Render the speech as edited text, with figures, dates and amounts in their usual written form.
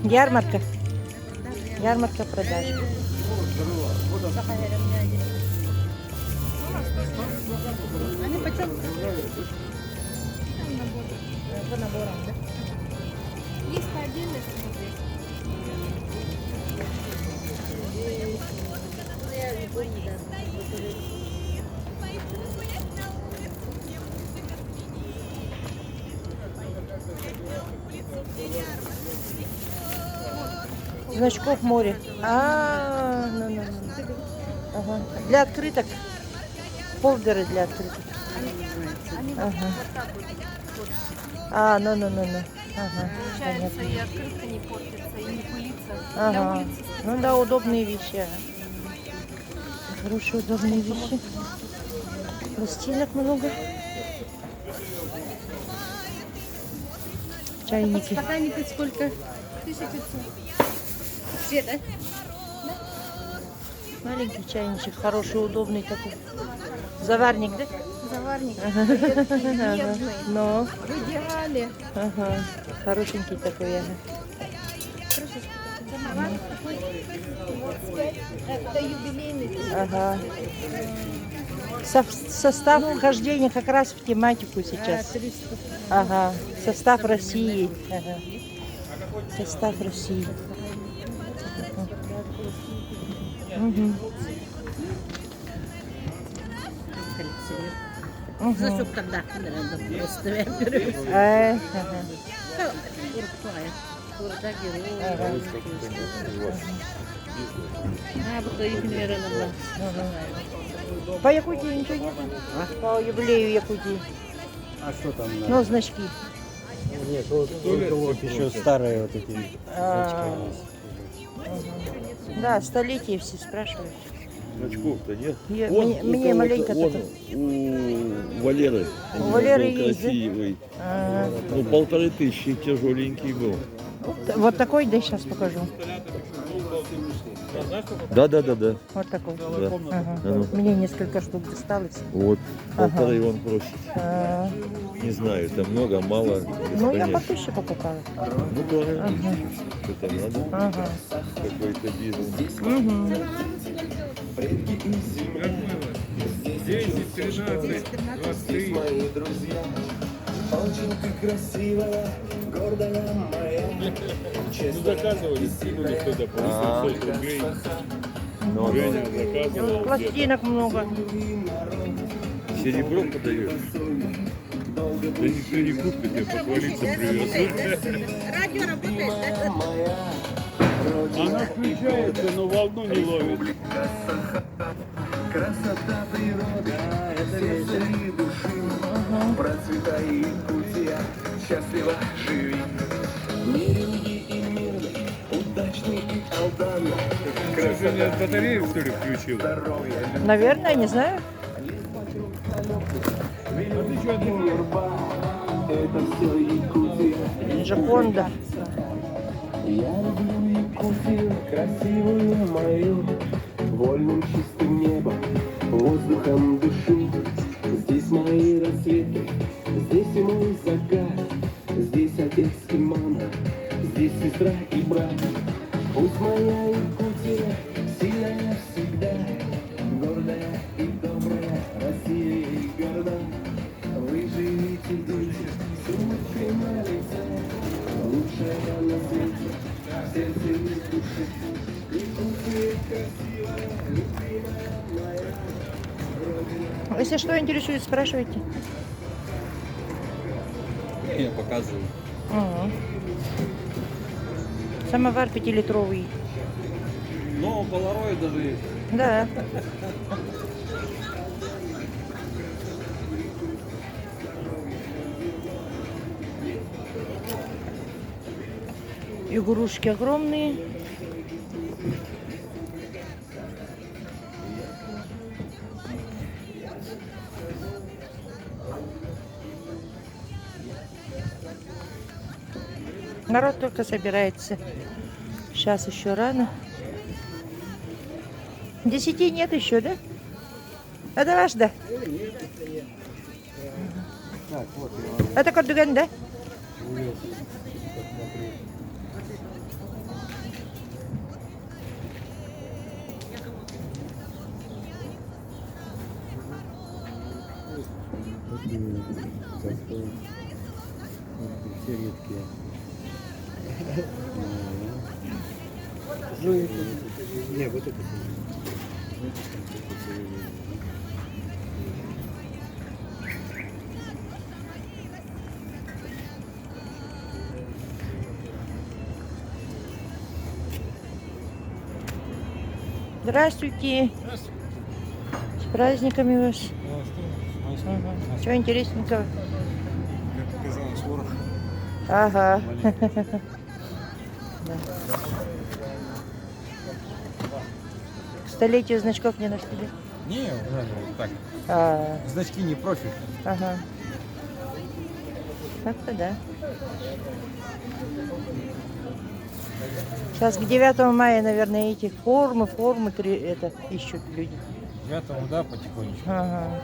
Ярмарка. Ярмарка продаж. Они почем? По наборам, да? Есть по отдельности здесь. Значков море. Ну. Ага. Для открыток. Полдеры для открыток. Ага. Ну. Ага. Получается, Понятно. и открытка не портится, и не пылится. Для Ага. улицы. Ну да, удобные вещи. Ага. Хорошие, удобные вещи. Пластинок много. Чайники. Стаканники сколько? 1500. Все, да? Маленький чайничек, хороший, удобный такой. Заварник, да? Заварник. Ага. Медный. Ну, В идеале. ага. Хорошенький такой. Ага. Крышечка. Самовар такой. 25. Это юбилейный. Ага. Состав вхождения как раз в тематику сейчас. 300. Ага. Состав России. Ага. Состав России. Угу. Угу. Засук когда просто Ага. По Якутии ничего нет? По юбилею Якутии. А что там? Ну, значки. Нет, только вот еще старые вот эти А, да, столетие все спрашивают. Очков-то нет. Мне маленько вот только. у Валеры. У Он Валеры был есть, да? красивый. А, Ну, 1500, тяжеленький был. вот такой, да, сейчас покажу. Да. Вот такой. Да. Ага. Ну. Мне несколько штук досталось. Вот, Ага. 1,5 он просит. А, Не знаю, это много, мало, без ну, я по понятия. 1000 покупала. Ну, тоже. Ага. Что-то надо, Ага. какой-то бизнес. Угу. 10, 13, 23. Мои друзья, очень ты красивая, гордая моя. Ну, заказывали, скинули кто-то по 800 рублей. Ну, Женя заказывал. Пластинок много. серебро подаешь. Да никто не купит, я похвалиться привез. Радио работает, Она включается, но волну не ловит. Красота природы, сердце и души. Процветай, Якутия, счастливо живи. Миленький и мирный, удачный и алданный. К сожалению, батарею, что ли, включил? Здоровья, Наверное, не знаю. мирба, это все Якутия. Джоконда. Я люблю Якутию, красивую мою, вольным чистым небом, воздухом дышу. Здесь мои рассветы, здесь и мой закат, здесь отец и мама, здесь сестра и брат. Пусть моя Якутия сильная всегда, гордая и добрая, Россия и горда. Вы живите, дети, с улыбкой на лице, лучшая на свете, в сердце и душе. Якутия красивая, любимая моя родина. Если что интересует, спрашивайте. Я показываю. Ага. Самовар 5-литровый. Но полароид даже есть. Да. Игрушки огромные. Народ только собирается. Сейчас еще рано. 10 нет еще, да? Это ваш, да? Это кардиган, да? Все редкие. Не, вот это. Здравствуйте. С праздниками вас. Ага. Чего интересненького? Как оказалось, ворох. Ага. Да. К столетию значков не нашли. Не, так. А, Значки не профиль. ага. Так-то да. Сейчас к 9 мая, наверное, эти формы это ищут люди. 9-го, да, потихонечку. Ага.